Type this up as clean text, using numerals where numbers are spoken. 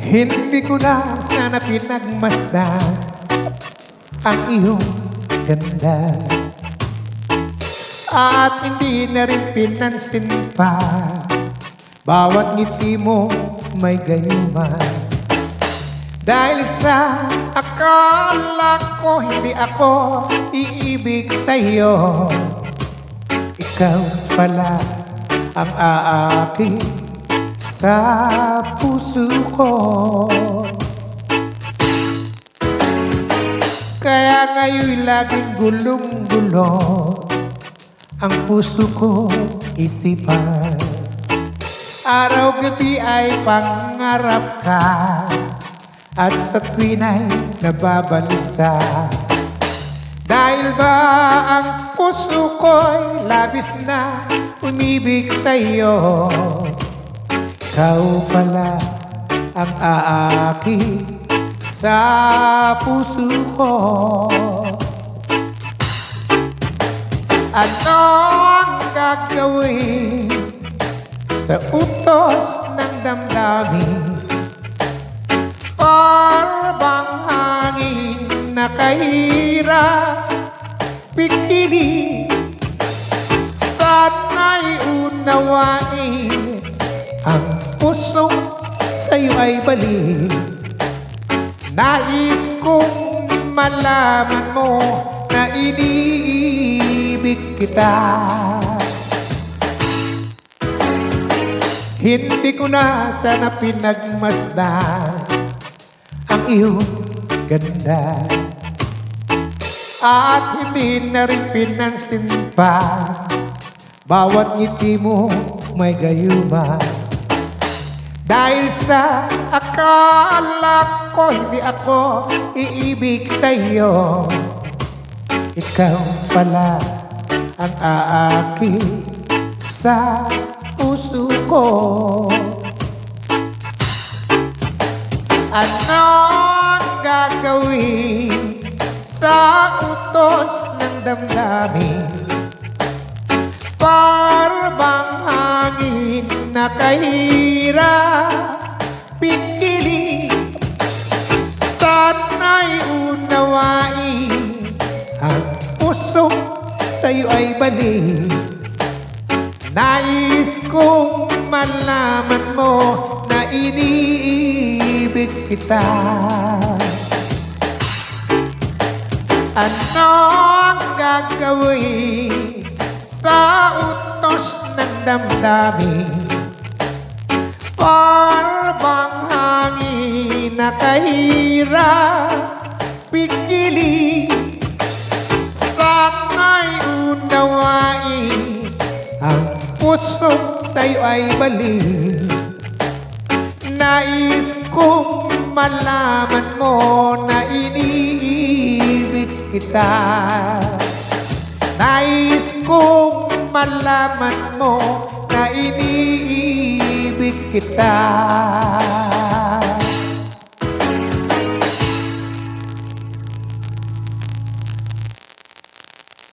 Hindi ko na sana pinagmasdan ang iyong ganda, at hindi na rin pinansin pa bawat ngiti mo may gayuman. Dahil sa akala ko hindi ako iibig sa'yo, ikaw pala ang aakit sa puso ko. Kaya ngayon'y laging gulong-gulo ang puso ko isipan. Araw-gabi ay pangarap ka, at sa tuwin ay nababalisa. Dahil ba ang puso ko'y labis na umibig sa'yo, ikaw pala ang aakit sa puso ko. Ano ang gagawin sa utos ng damdamin? Parang hangin na kahirap pigilin. Sana'y unawain, ang puso sa'yo ay balik. Nais kong malaman mo na iniibig kita. Hindi ko na sana pinagmasdan ang iyong ganda, at hindi na rin pinansin pa bawat ngiti mo may gayuma. Dahil sa akala ko hindi ako iibig sa'yo, ikaw pala ang aakit sa puso ko. Ano ang gagawin sa utos ng damdamin? Parang hangin na kahirap pigilin. Sana'y unawain, ang puso sa'yo ay balik. Nais kong malaman mo na iniibig kita. Ano ang gagawin sa utos ng damdamin? Parang hangin na kahirap pigilin. Sana'y unawain, ang puso sa'yo ay balik. Nais kong malaman mo na iniibig kita. Nais kong malaman mo na iniibig kita.